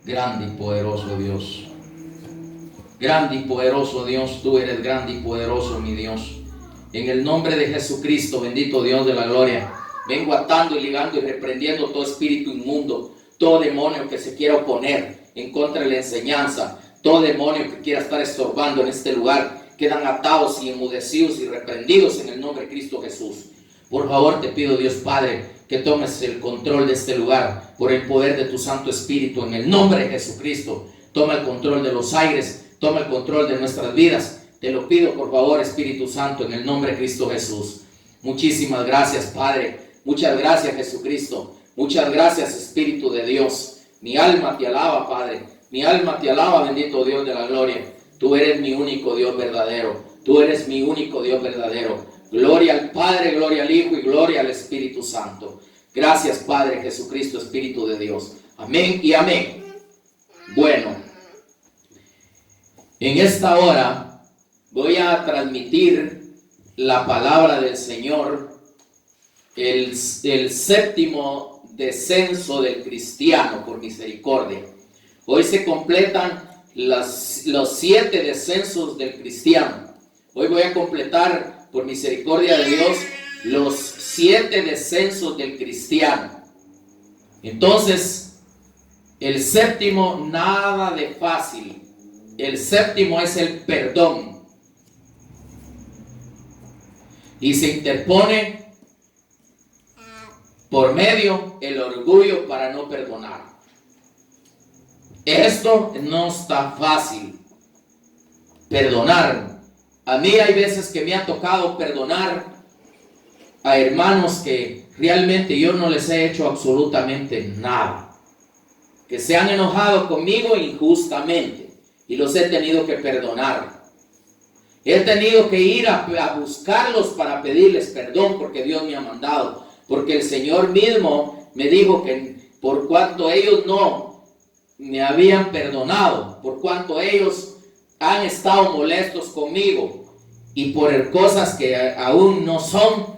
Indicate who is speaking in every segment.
Speaker 1: Grande y poderoso Dios. Grande y poderoso Dios, tú eres grande y poderoso, mi Dios. En el nombre de Jesucristo, bendito Dios de la gloria, vengo atando y ligando y reprendiendo todo espíritu inmundo, todo demonio que se quiera oponer en contra de la enseñanza, todo demonio que quiera estar estorbando en este lugar, quedan atados y enmudecidos y reprendidos en el nombre de Cristo Jesús. Por favor, te pido, Dios Padre, que tomes el control de este lugar por el poder de tu Santo Espíritu en el nombre de Jesucristo. Toma el control de los aires, toma el control de nuestras vidas. Te lo pido, por favor, Espíritu Santo, en el nombre de Cristo Jesús. Muchísimas gracias, Padre. Muchas gracias, Jesucristo. Muchas gracias, Espíritu de Dios. Mi alma te alaba, Padre. Mi alma te alaba, bendito Dios de la gloria. Tú eres mi único Dios verdadero. Tú eres mi único Dios verdadero. Gloria al Padre, gloria al Hijo y gloria al Espíritu Santo. Gracias, Padre Jesucristo, Espíritu de Dios. Amén y amén. Bueno, en esta hora voy a transmitir la palabra del Señor, el séptimo descenso del cristiano por misericordia. Hoy se completan los 7 descensos del cristiano. Hoy voy a completar, por misericordia de Dios, los 7 descensos del cristiano. Entonces, el séptimo, nada de fácil. El séptimo es el perdón. Y se interpone por medio el orgullo para no perdonar. Esto no está fácil. Perdonar. A mí hay veces que me ha tocado perdonar a hermanos que realmente yo no les he hecho absolutamente nada, que se han enojado conmigo injustamente y los he tenido que perdonar. He tenido que ir a buscarlos para pedirles perdón porque Dios me ha mandado, porque el Señor mismo me dijo que por cuanto ellos no me habían perdonado, por cuanto ellos han estado molestos conmigo y por cosas que aún no son,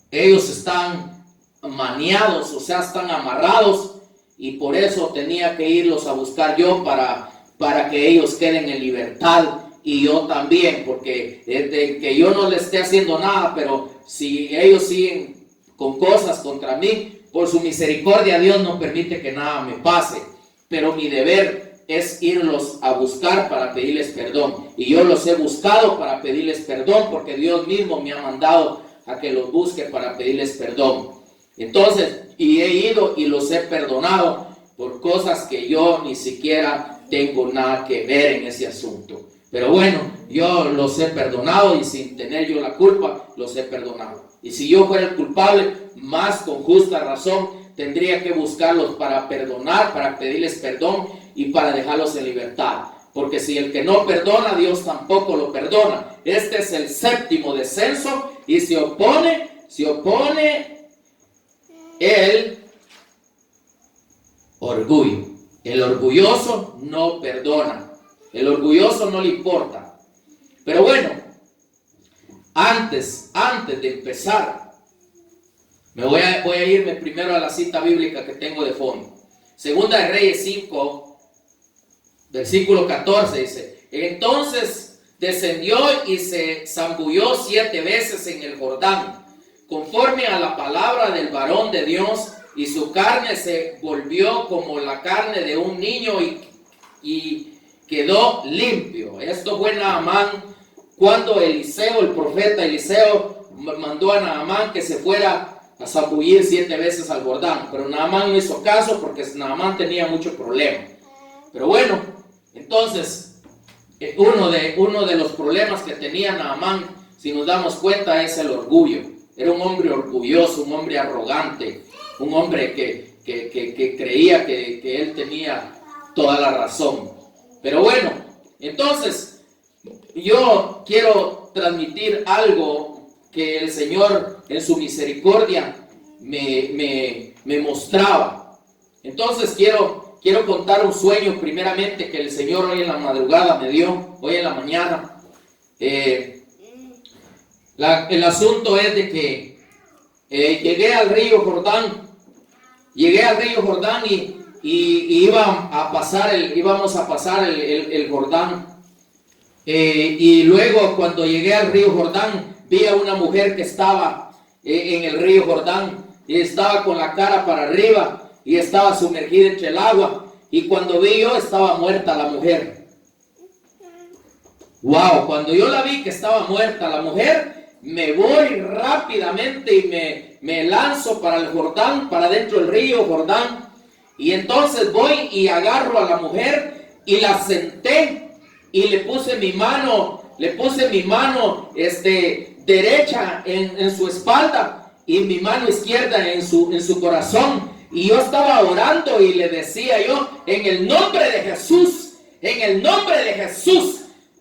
Speaker 1: ellos están maniados, o sea, están amarrados, y por eso tenía que irlos a buscar yo para que ellos queden en libertad, y yo también, porque que yo no les esté haciendo nada, pero si ellos siguen con cosas contra mí, por su misericordia Dios no permite que nada me pase, pero mi deber es irlos a buscar para pedirles perdón, y yo los he buscado para pedirles perdón porque Dios mismo me ha mandado a que los busque para pedirles perdón. Entonces, y he ido y los he perdonado por cosas que yo ni siquiera tengo nada que ver en ese asunto, pero bueno, yo los he perdonado y sin tener yo la culpa los he perdonado. Y si yo fuera el culpable, más con justa razón tendría que buscarlos para perdonar, para pedirles perdón y para dejarlos en libertad. Porque si el que no perdona, Dios tampoco lo perdona. Este es el séptimo descenso y se opone el orgullo. El orgulloso no perdona. El orgulloso no le importa. Pero bueno, antes de empezar, voy a irme primero a la cita bíblica que tengo de fondo. Segunda de Reyes 5, versículo 14 dice: entonces descendió y se zambulló 7 veces en el Jordán, conforme a la palabra del varón de Dios, y su carne se volvió como la carne de un niño y quedó limpio. Esto fue Naamán cuando Eliseo, el profeta Eliseo, mandó a Naamán que se fuera a zambullir 7 veces al Jordán, pero Naamán no hizo caso porque Naamán tenía mucho problema. Pero bueno, entonces uno de los problemas que tenía Naamán, si nos damos cuenta, es el orgullo. Era un hombre orgulloso, un hombre arrogante, un hombre que creía que él tenía toda la razón. Pero bueno, entonces yo quiero transmitir algo que el Señor en su misericordia me mostraba. Entonces quiero contar un sueño primeramente que el Señor hoy en la madrugada me dio, hoy en la mañana. El asunto es de que llegué al río Jordán y íbamos a pasar el Jordán. Y luego cuando llegué al río Jordán, vi a una mujer que estaba en el río Jordán y estaba con la cara para arriba y estaba sumergida entre el agua. Y cuando vi yo, estaba muerta la mujer. Wow, cuando yo la vi que estaba muerta la mujer, me voy rápidamente y me lanzo para el Jordán, para dentro del río Jordán. Y entonces voy y agarro a la mujer y la senté y le puse mi mano derecha en su espalda y mi mano izquierda en su corazón. Y yo estaba orando y le decía yo, en el nombre de Jesús,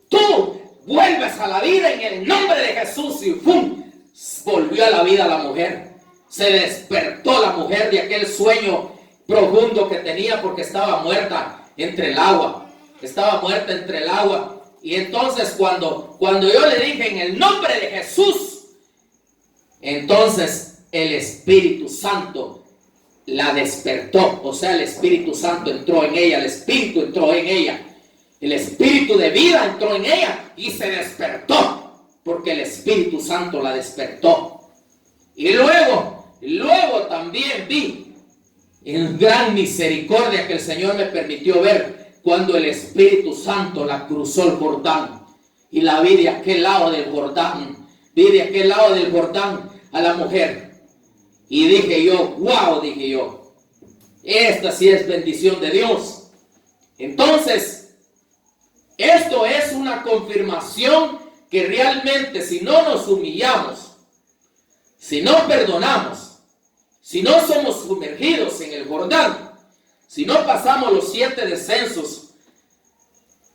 Speaker 1: tú vuelves a la vida en el nombre de Jesús. Y ¡pum! Volvió a la vida la mujer. Se despertó la mujer de aquel sueño profundo que tenía, porque estaba muerta entre el agua. Y entonces cuando yo le dije en el nombre de Jesús, entonces el Espíritu Santo la despertó. O sea, el Espíritu Santo entró en ella, el Espíritu entró en ella, el Espíritu de vida entró en ella y se despertó, porque el Espíritu Santo la despertó. Y luego también vi en gran misericordia que el Señor me permitió ver cuando el Espíritu Santo la cruzó el Jordán, y la vi de aquel lado del Jordán, a la mujer. Y dije yo, wow, esta sí es bendición de Dios. Entonces, esto es una confirmación que realmente, si no nos humillamos, si no perdonamos, si no somos sumergidos en el Jordán, si no pasamos los 7 descensos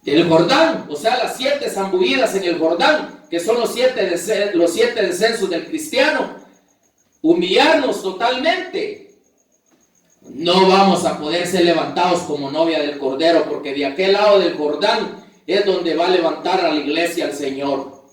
Speaker 1: del Jordán, o sea, las 7 zambullidas en el Jordán, que son los 7 descensos del cristiano, humillarnos totalmente, no vamos a poder ser levantados como novia del Cordero, porque de aquel lado del Jordán es donde va a levantar a la iglesia al Señor.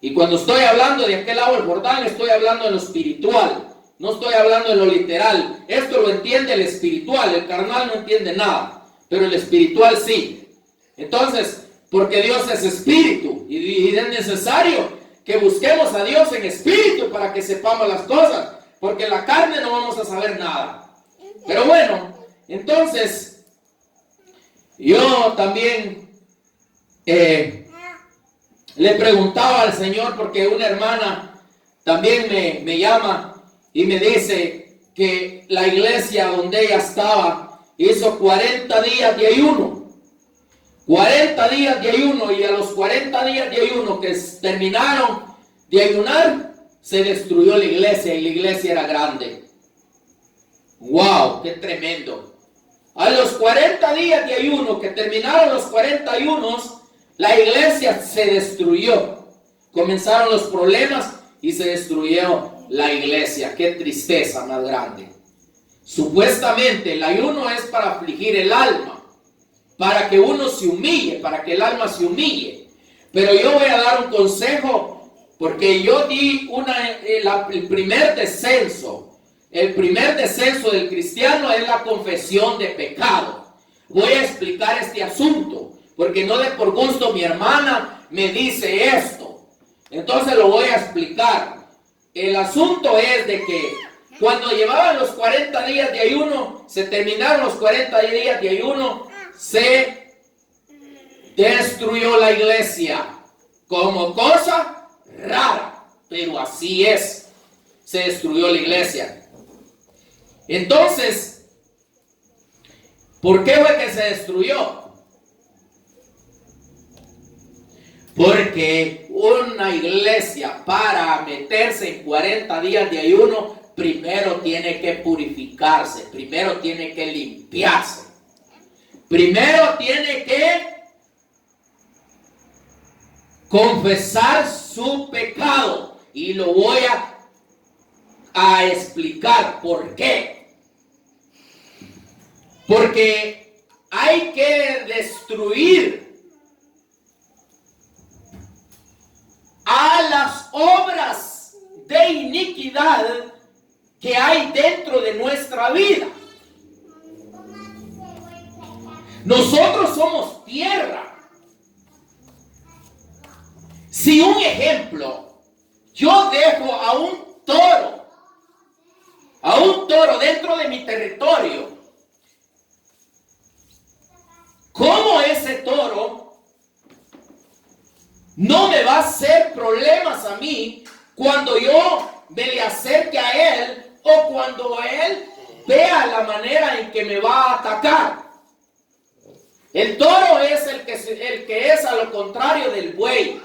Speaker 1: Y cuando estoy hablando de aquel lado del Jordán, estoy hablando en lo espiritual, no estoy hablando en lo literal. Esto lo entiende el espiritual, el carnal no entiende nada, pero el espiritual sí. Entonces, porque Dios es espíritu y es necesario que busquemos a Dios en espíritu para que sepamos las cosas, porque en la carne no vamos a saber nada. Pero bueno, entonces yo también le preguntaba al Señor, porque una hermana también me llama y me dice que la iglesia donde ella estaba hizo 40 días de ayuno. 40 días de ayuno, y a los 40 días de ayuno que terminaron de ayunar, se destruyó la iglesia, y la iglesia era grande. ¡Wow! ¡Qué tremendo! A los 40 días de ayuno, que terminaron los 40 ayunos, la iglesia se destruyó. Comenzaron los problemas y se destruyó la iglesia. ¡Qué tristeza más grande! Supuestamente el ayuno es para afligir el alma, para que uno se humille, para que el alma se humille. Pero yo voy a dar un consejo, porque yo di el primer descenso del cristiano es la confesión de pecado. Voy a explicar este asunto, porque no de por gusto mi hermana me dice esto. Entonces lo voy a explicar. El asunto es de que cuando llevaban los 40 días de ayuno, se terminaron los 40 días de ayuno, se destruyó la iglesia. Como cosa rara, pero así es. Se destruyó la iglesia. Entonces, ¿por qué fue que se destruyó? Porque una iglesia, para meterse en 40 días de ayuno, primero tiene que purificarse, primero tiene que limpiarse, primero tiene que confesar su pecado. Y lo voy a explicar por qué. Porque hay que destruir a las obras de iniquidad que hay dentro de nuestra vida. Nosotros somos tierra. Si un ejemplo, yo dejo a un toro dentro de mi territorio, ¿cómo ese toro no me va a hacer problemas a mí cuando yo me le acerque a él o cuando él vea la manera en que me va a atacar? El toro es el que es a lo contrario del buey.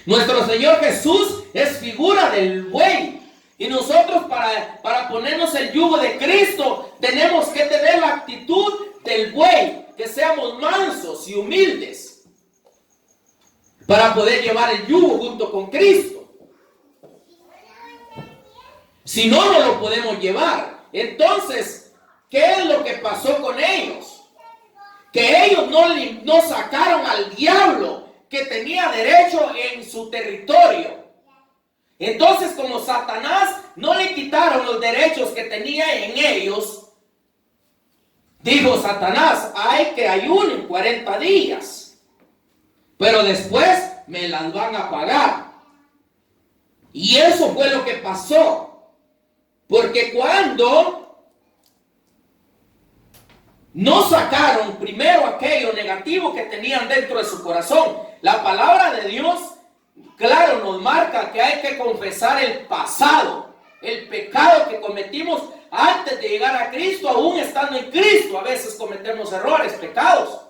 Speaker 1: Nuestro Señor Jesús es figura del buey. Y nosotros para ponernos el yugo de Cristo tenemos que tener la actitud del buey, que seamos mansos y humildes para poder llevar el yugo junto con Cristo. Si no, no lo podemos llevar. Entonces, ¿qué es lo que pasó con ellos? Que ellos no sacaron al diablo que tenía derecho en su territorio. Entonces, como Satanás no le quitaron los derechos que tenía en ellos, dijo Satanás, hay que ayunen 40 días, pero después me las van a pagar. Y eso fue lo que pasó, porque cuando no sacaron primero aquello negativo que tenían dentro de su corazón, la palabra de Dios, claro, nos marca que hay que confesar el pasado, el pecado que cometimos antes de llegar a Cristo, aún estando en Cristo. A veces cometemos errores, pecados.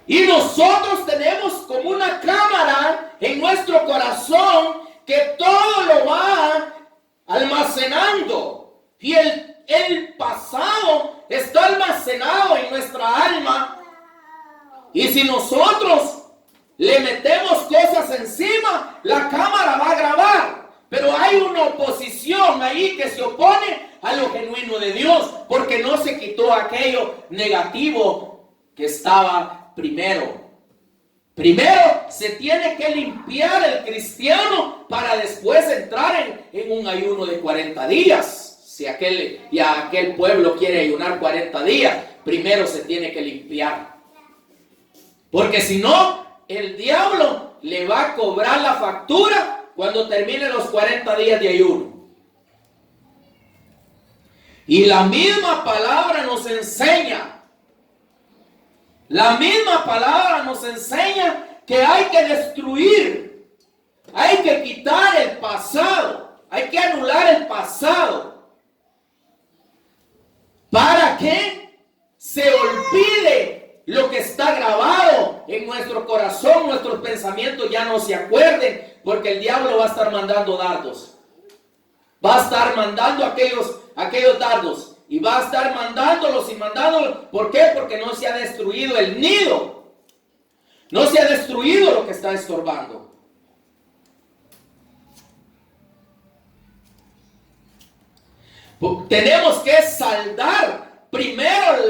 Speaker 1: Y nosotros tenemos como una cámara en nuestro corazón que todo lo va almacenando. Y el pasado está almacenado en nuestra alma. Y si nosotros le metemos cosas encima, la cámara va a grabar. Pero hay una oposición ahí que se opone a lo genuino de Dios, porque no se quitó aquello negativo que estaba primero. Primero se tiene que limpiar el cristiano para después entrar en un ayuno de 40 días. Si aquel pueblo quiere ayunar 40 días, primero se tiene que limpiar. Porque si no, el diablo le va a cobrar la factura cuando termine los 40 días de ayuno. Y la misma palabra nos enseña, que hay que destruir, hay que quitar el pasado, hay que anular el pasado, para que se olvide lo que está grabado en nuestro corazón, nuestros pensamientos ya no se acuerden, porque el diablo va a estar mandando dardos. Va a estar mandando aquellos dardos. Y va a estar mandándolos y mandándolos. ¿Por qué? Porque no se ha destruido el nido. No se ha destruido lo que está estorbando. Tenemos que saldar primero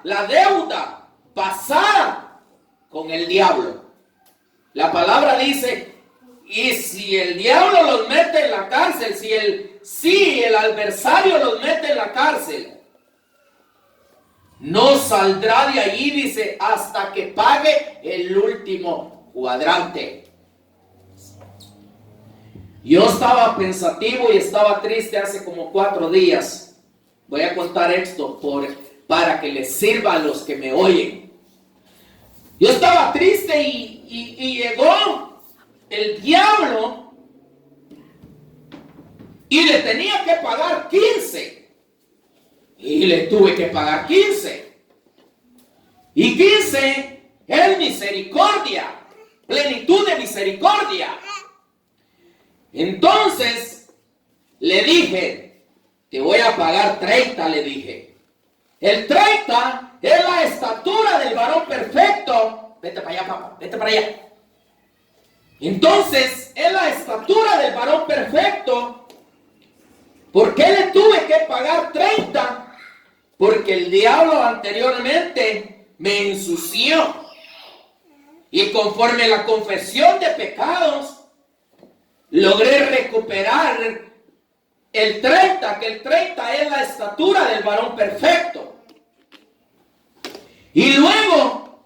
Speaker 1: la deuda pasada con el diablo. La palabra dice, y si el diablo los mete en la cárcel, si el adversario los mete en la cárcel, no saldrá de allí, dice, hasta que pague el último cuadrante. Yo estaba pensativo y estaba triste hace como 4 días. Voy a contar esto para que les sirva a los que me oyen. Yo estaba triste y llegó el diablo y le tenía que pagar 15. Y le tuve que pagar 15. Y 15 es misericordia, plenitud de misericordia. Entonces le dije, te voy a pagar 30, le dije. El 30 es la estatura del varón perfecto. Vete para allá, papá, vete para allá. Entonces, es la estatura del varón perfecto. ¿Por qué le tuve que pagar 30? Porque el diablo anteriormente me ensució. Y conforme a la confesión de pecados, logré recuperar el 30, que el 30 es la estatura del varón perfecto. Y luego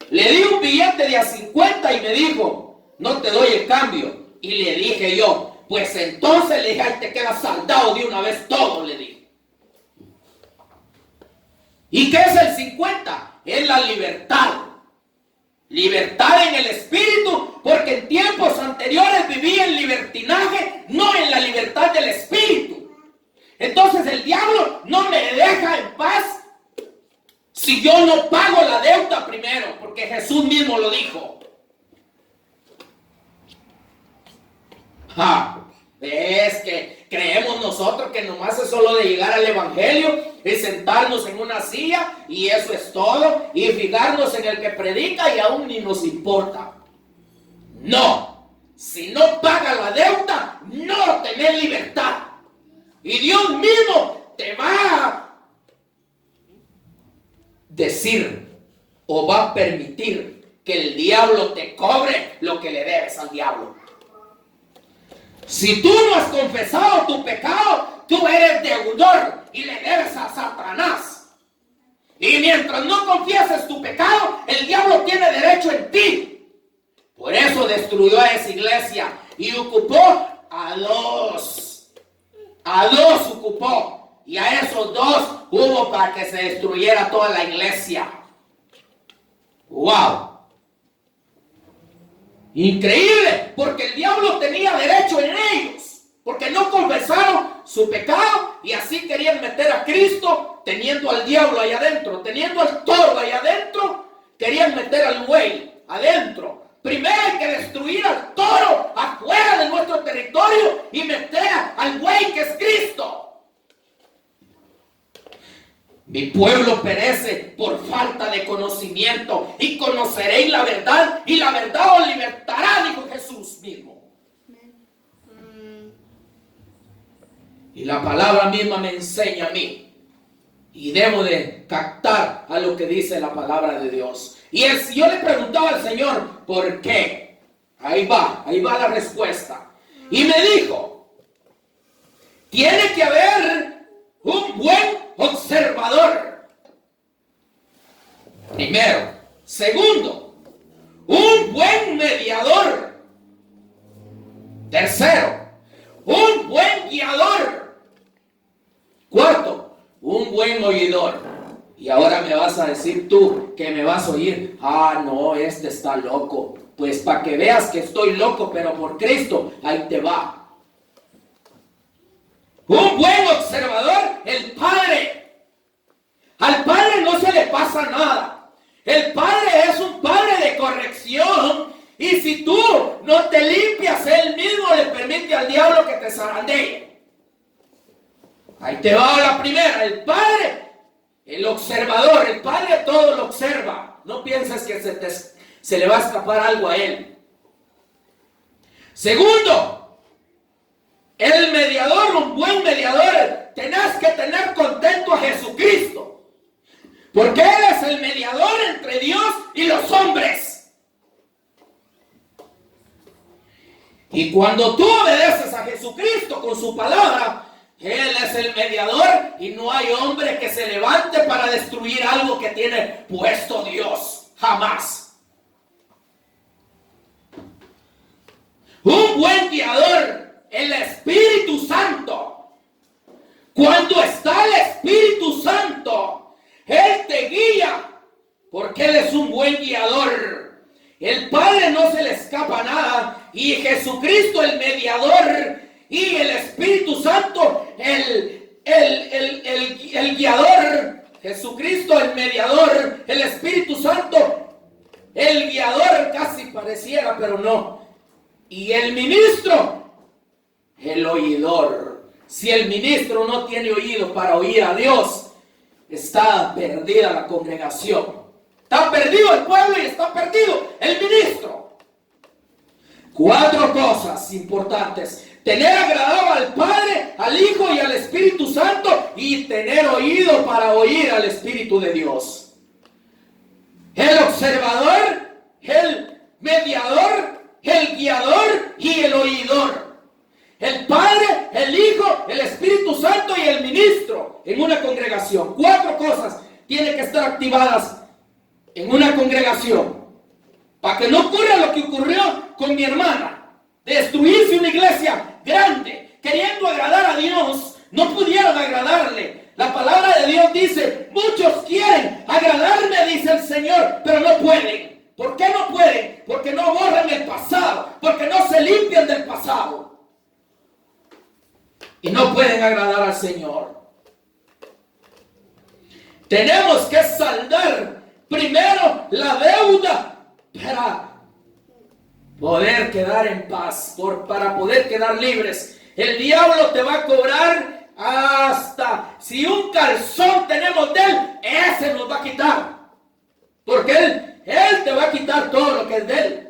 Speaker 1: le di un billete de a 50 y me dijo, no te doy el cambio. Y le dije yo, pues entonces le dije, ahí te queda saldado de una vez todo, le dije. ¿Y qué es el 50? Es la libertad. Libertad en el espíritu, porque en tiempos anteriores vivía en libertinaje, no en la libertad del espíritu. Entonces el diablo no me deja en paz si yo no pago la deuda primero, porque Jesús mismo lo dijo. Es que creemos nosotros que nomás es solo de llegar al evangelio y sentarnos en una silla y eso es todo, y fijarnos en el que predica y aún ni nos importa. No, si no paga la deuda, no tenés libertad. Y Dios mismo te va a decir o va a permitir que el diablo te cobre lo que le debes al diablo. Si tú no has confesado tu pecado, tú eres deudor y le debes a Satanás. Y mientras no confieses tu pecado, el diablo tiene derecho en ti. Por eso destruyó a esa iglesia y ocupó a dos. A dos ocupó. Y a esos dos hubo para que se destruyera toda la iglesia. ¡Wow! Increíble, porque el diablo tenía derecho en ellos, porque no confesaron su pecado y así querían meter a Cristo teniendo al diablo ahí adentro, teniendo al toro ahí adentro, querían meter al buey adentro. Primero hay que destruir al toro afuera de nuestro territorio y meter al buey que es Cristo. Mi pueblo perece por falta de conocimiento y conoceréis la verdad y la verdad os libertará, dijo Jesús mismo. Y la palabra misma me enseña a mí y debo de captar a lo que dice la palabra de Dios. Y si yo le preguntaba al Señor, ¿por qué? Ahí va la respuesta. Y me dijo, tiene que haber un buen observador. Primero. Segundo, un buen mediador. Tercero, un buen guiador. Cuarto, un buen oidor. Y ahora me vas a decir tú que me vas a oír, no, este está loco. Pues para que veas que estoy loco, pero por Cristo, ahí te va. Un buen observador, el Padre. Al Padre no se le pasa nada. El Padre es un Padre de corrección. Y si tú no te limpias, Él mismo le permite al diablo que te zarandee. Ahí te va la primera. El Padre, el observador. El Padre todo lo observa. No pienses que se le va a escapar algo a Él. Segundo, el mediador, un buen mediador, tenés que tener contento a Jesucristo. Porque Él es el mediador entre Dios y los hombres. Y cuando tú obedeces a Jesucristo con su palabra, Él es el mediador y no hay hombre que se levante para destruir algo que tiene puesto Dios. Jamás. Un buen guiador, el Espíritu Santo. Cuando está el Espíritu Santo, Él te guía, porque Él es un buen guiador. El Padre no se le escapa nada, y Jesucristo el mediador, y el Espíritu Santo el guiador. Jesucristo el mediador, el Espíritu Santo el guiador, casi pareciera, pero no. Y el ministro, el oidor. Si el ministro no tiene oído para oír a Dios, está perdida la congregación. Está perdido el pueblo y está perdido el ministro. 4 cosas importantes. Tener agradado al Padre, al Hijo y al Espíritu Santo, y tener oído para oír al Espíritu de Dios. El observador, el mediador, el guiador y el oidor. El Padre
Speaker 2: el Hijo, el Espíritu Santo y el ministro en una congregación. 4 cosas tienen que estar activadas en una congregación para que no ocurra lo que ocurrió con mi hermana. Destruirse una iglesia grande, queriendo agradar a Dios, no pudieron agradarle. La palabra de Dios dice, muchos quieren agradarme, dice el Señor, pero no pueden. ¿Por qué no pueden? Porque no borran el pasado, porque no se limpian del pasado. Y no pueden agradar al Señor. Tenemos que saldar primero la deuda para poder quedar en paz, para poder quedar libres. El diablo te va a cobrar hasta si un calzón tenemos de él, ese nos va a quitar. Porque él te va a quitar todo lo que es de él.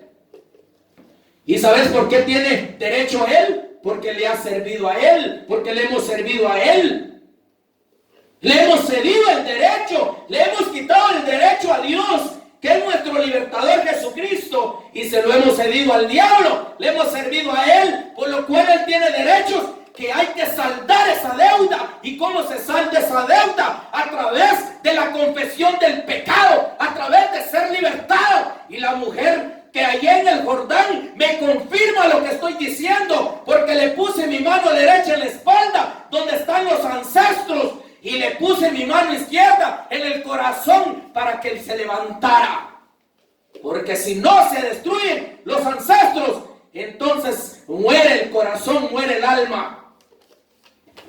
Speaker 2: ¿Y sabes por qué tiene derecho a él? Porque le ha servido a él, porque le hemos servido a él. Le hemos cedido el derecho, le hemos quitado el derecho a Dios, que es nuestro libertador Jesucristo, y se lo hemos cedido al diablo, le hemos servido a él, por lo cual él tiene derechos que hay que saldar esa deuda. ¿Y cómo se salda esa deuda? A través de la confesión del pecado, a través de ser libertado. Y la mujer que allá en el Jordán me confirma lo que estoy diciendo, porque le puse mi mano derecha en la espalda, donde están los ancestros, y le puse mi mano izquierda en el corazón para que él se levantara. Porque si no se destruyen los ancestros, entonces muere el corazón, muere el alma.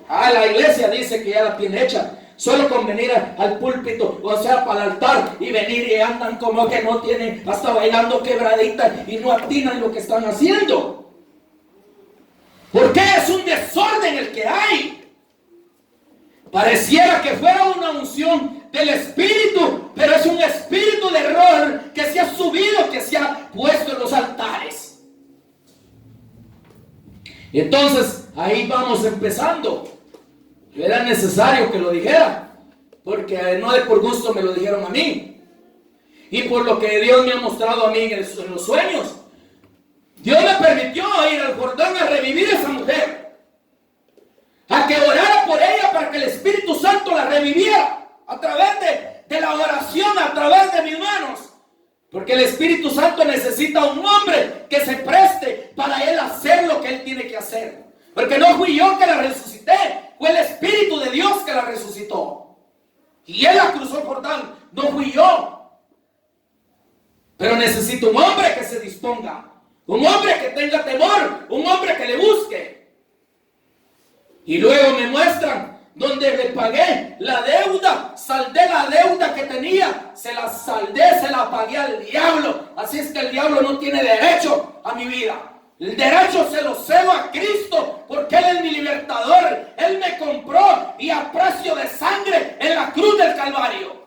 Speaker 2: La iglesia dice que ya la tiene hecha. Solo con venir al púlpito, o sea, para el altar, y venir y andan como que no tienen, hasta bailando quebradita, y no atinan lo que están haciendo. Porque es un desorden el que hay. Pareciera que fuera una unción del Espíritu, pero es un espíritu de error que se ha subido, que se ha puesto en los altares. Entonces, ahí vamos empezando. Era necesario que lo dijera, porque no de por gusto me lo dijeron a mí. Y por lo que Dios me ha mostrado a mí en los sueños. Dios me permitió ir al Jordán a revivir a esa mujer, a que orara por ella para que el Espíritu Santo la reviviera a través de la oración, a través de mis manos. Porque el Espíritu Santo necesita un hombre que se preste para él hacer lo que él tiene que hacer. Porque no fui yo que la resucité, fue el Espíritu de Dios que la resucitó. Y él la cruzó el Jordán, no fui yo. Pero necesito un hombre que se disponga, un hombre que tenga temor, un hombre que le busque. Y luego me muestran donde le pagué la deuda, saldé la deuda que tenía, se la saldé, se la pagué al diablo. Así es que el diablo no tiene derecho a mi vida. El derecho se lo cedo a Cristo, porque Él es mi libertador. Él me compró y a precio de sangre en la cruz del Calvario.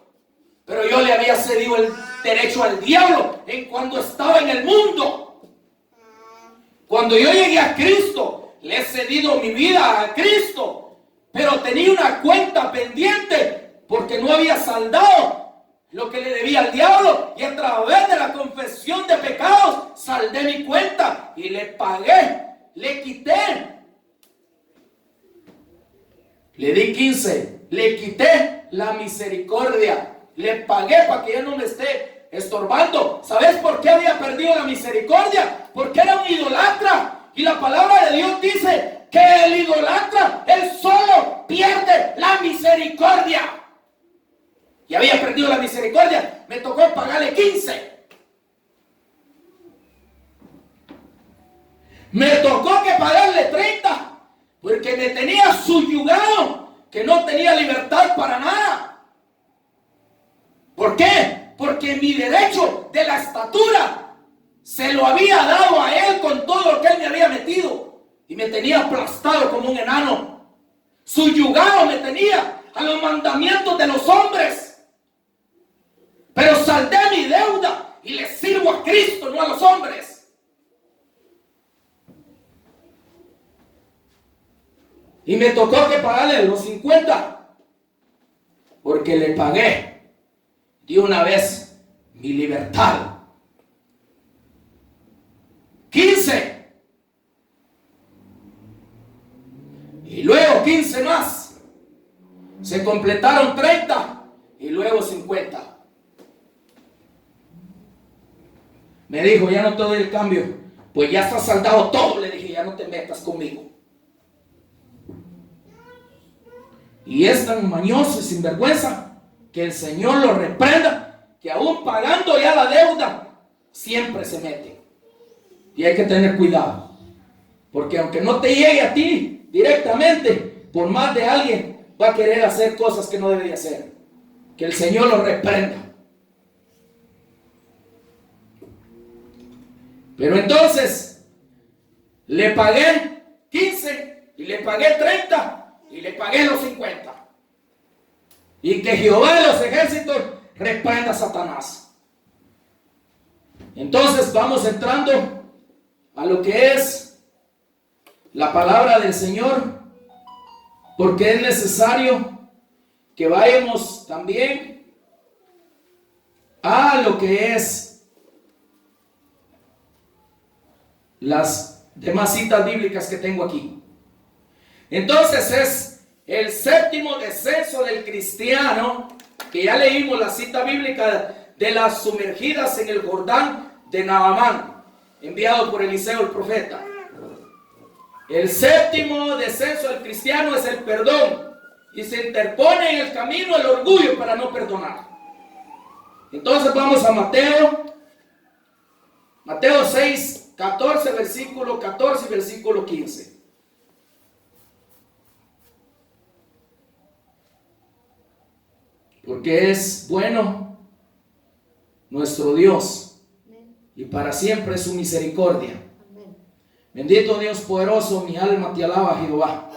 Speaker 2: Pero yo le había cedido el derecho al diablo en cuando estaba en el mundo. Cuando yo llegué a Cristo, le he cedido mi vida a Cristo. Pero tenía una cuenta pendiente porque no había saldado lo que le debía al diablo, y a través de la confesión de pecados saldé mi cuenta y le pagué, le quité, le di 15, le quité la misericordia, le pagué para que ya no me esté estorbando. ¿Sabes por qué había perdido la misericordia? Porque era un idolatra, y la palabra de Dios dice que el idolatra, él solo pierde la misericordia. Y había perdido la misericordia, me tocó pagarle 15. Me tocó que pagarle 30, porque me tenía subyugado, que no tenía libertad para nada. ¿Por qué? Porque mi derecho de la estatura se lo había dado a él con todo lo que él me había metido, y me tenía aplastado como un enano. Subyugado me tenía a los mandamientos de los hombres. Pero saldé mi deuda y le sirvo a Cristo, no a los hombres. Y me tocó que pagarle los 50, porque le pagué de una vez mi libertad. 15. Se completaron 30 y luego 50. Me dijo, ya no te doy el cambio. Pues ya está saldado todo, le dije, ya no te metas conmigo. Y es tan mañoso y sinvergüenza que el Señor lo reprenda, que aún pagando ya la deuda, siempre se mete. Y hay que tener cuidado. Porque aunque no te llegue a ti directamente, por más de alguien va a querer hacer cosas que no debería hacer. Que el Señor lo reprenda. Pero entonces, le pagué 15 y le pagué 30 y le pagué los 50. Y que Jehová de los ejércitos reprenda a Satanás. Entonces vamos entrando a lo que es la palabra del Señor, porque es necesario que vayamos también a lo que es las demás citas bíblicas que tengo aquí. Entonces es el séptimo descenso del cristiano, que ya leímos la cita bíblica de las sumergidas en el Jordán de Naamán, enviado por Eliseo el profeta. El séptimo descenso del cristiano es el perdón, y se interpone en el camino el orgullo para no perdonar. Entonces vamos a Mateo 6, 14, versículo 14 y versículo 15. Porque es bueno nuestro Dios, y para siempre es su misericordia. Bendito Dios poderoso, mi alma te alaba, Jehová.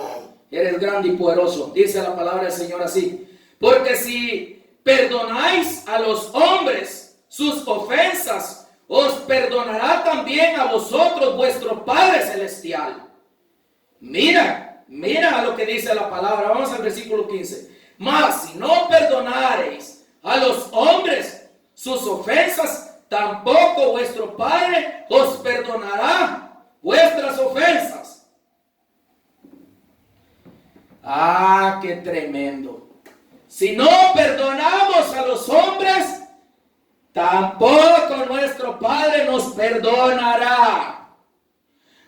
Speaker 2: Eres grande y poderoso. Dice la palabra del Señor así: porque si perdonáis a los hombres sus ofensas, os perdonará también a vosotros vuestro Padre Celestial. Mira a lo que dice la palabra. Vamos al versículo 15. Mas si no perdonareis a los hombres sus ofensas, tampoco vuestro Padre os perdonará vuestras ofensas. Ah, qué tremendo. Si no perdonamos a los hombres, tampoco nuestro Padre nos perdonará.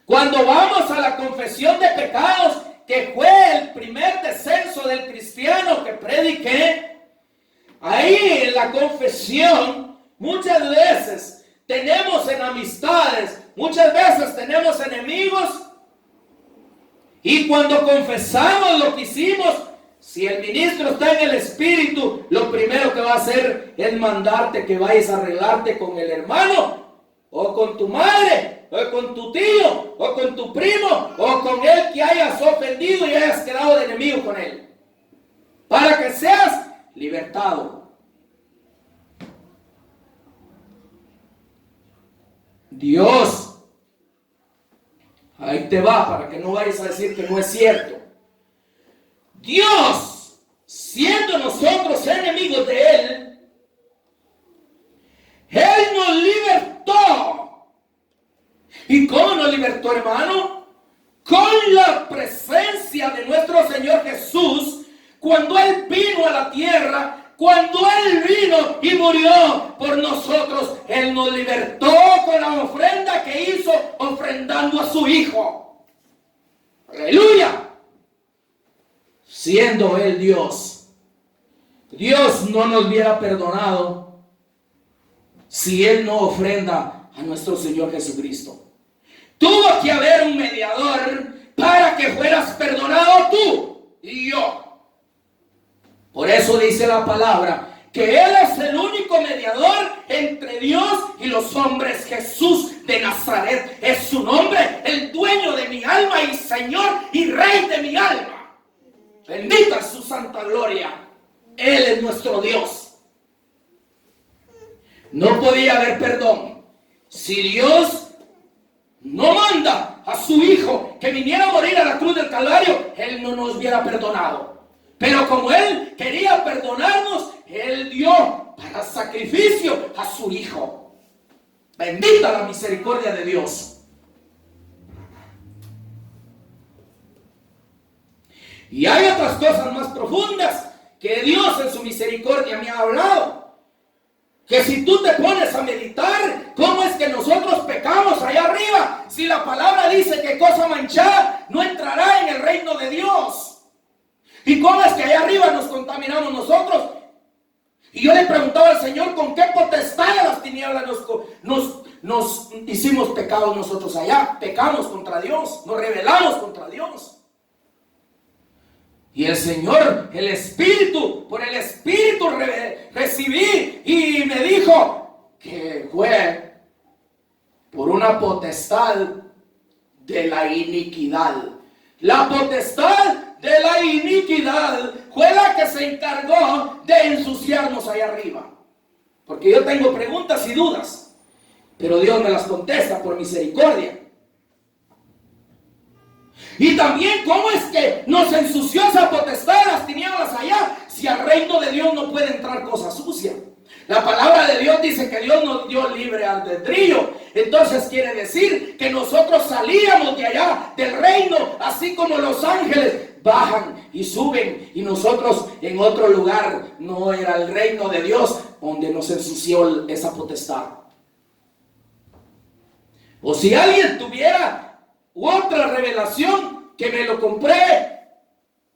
Speaker 2: Cuando vamos a la confesión de pecados, que fue el primer descenso del cristiano que prediqué, ahí en la confesión muchas veces tenemos enemistades, muchas veces tenemos enemigos, y cuando confesamos lo que hicimos, si el ministro está en el espíritu, lo primero que va a hacer es mandarte que vayas a arreglarte con el hermano, o con tu madre, o con tu tío, o con tu primo, o con el que hayas ofendido y hayas quedado de enemigo con él, para que seas libertado. Dios, ahí te va, para que no vayas a decir que no es cierto. Dios, siendo nosotros enemigos de Él, Él nos libertó. ¿Y cómo nos libertó, hermano? Con la presencia de nuestro Señor Jesús, cuando Él vino a la tierra. Cuando Él vino y murió por nosotros, Él nos libertó con la ofrenda que hizo, ofrendando a su Hijo. ¡Aleluya! Siendo Él Dios, Dios no nos hubiera perdonado si Él no ofrenda a nuestro Señor Jesucristo. Tuvo que haber un mediador para que fueras perdonado tú y yo. Por eso dice la palabra que Él es el único mediador entre Dios y los hombres. Jesús de Nazaret es su nombre, el dueño de mi alma y Señor y Rey de mi alma. Bendita es su santa gloria. Él es nuestro Dios. No podía haber perdón si Dios no manda a su Hijo que viniera a morir a la cruz del Calvario. Él no nos hubiera perdonado. Pero como Él quería perdonarnos, Él dio para sacrificio a su Hijo. Bendita la misericordia de Dios. Y hay otras cosas más profundas que Dios en su misericordia me ha hablado. Que si tú te pones a meditar, ¿cómo es que nosotros pecamos allá arriba? Si la palabra dice que cosa manchada no entrará en el reino de Dios. ¿Y cómo es que allá arriba nos contaminamos nosotros? Y yo le preguntaba al Señor, ¿con qué potestad de las tinieblas nos hicimos pecados nosotros allá? Pecamos contra Dios, nos rebelamos contra Dios. Y el Señor, el Espíritu, por el Espíritu recibí y me dijo que fue por una potestad de la iniquidad. La potestad de la iniquidad fue la que se encargó de ensuciarnos allá arriba. Porque yo tengo preguntas y dudas, pero Dios me las contesta por misericordia. Y también, ¿cómo es que nos ensució esa potestad de las tinieblas allá? Si al reino de Dios no puede entrar cosa sucia. La palabra de Dios dice que Dios nos dio libre albedrío. Entonces quiere decir que nosotros salíamos de allá, del reino, así como los ángeles bajan y suben. Y nosotros en otro lugar, no era el reino de Dios, donde nos ensució esa potestad. O si alguien tuviera otra revelación, que me lo compré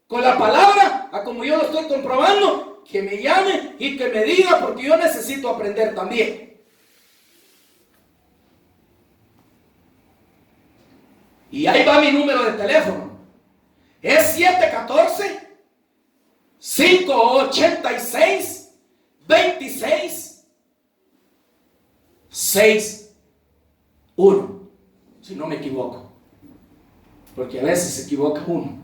Speaker 2: con la palabra, a como yo lo estoy comprobando, que me llame y que me diga, porque yo necesito aprender también. Y ahí va mi número de teléfono. Es 714-586-2661. Si no me equivoco. Porque a veces se equivoca uno.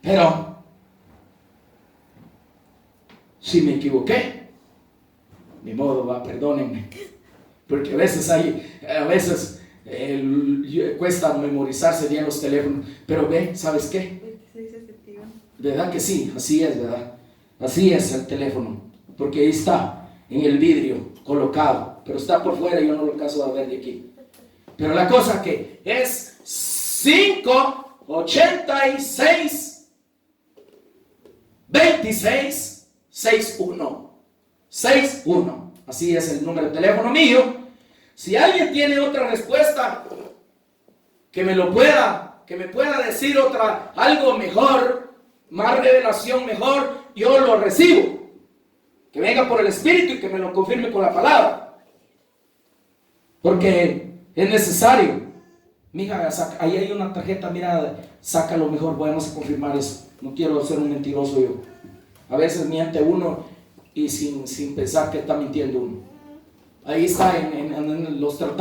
Speaker 2: Pero si me equivoqué, ni modo, perdónenme. Porque a veces cuesta memorizarse bien los teléfonos. Pero ve, ¿sabes qué? ¿Verdad que sí? Así es, ¿verdad? Así es el teléfono. Porque ahí está, en el vidrio, colocado. Pero está por fuera y yo no lo alcanzo a ver de aquí. Pero la cosa que es 586-2661. Así es el número de teléfono mío. Si alguien tiene otra respuesta, que me pueda decir algo mejor, más revelación mejor, yo lo recibo. Que venga por el Espíritu y que me lo confirme con la palabra. Porque es necesario. Mija, ahí hay una tarjeta, mira, sácalo mejor, vamos a confirmar eso. No quiero ser un mentiroso yo. A veces miente uno y sin pensar que está mintiendo uno. Ahí está en los tratados.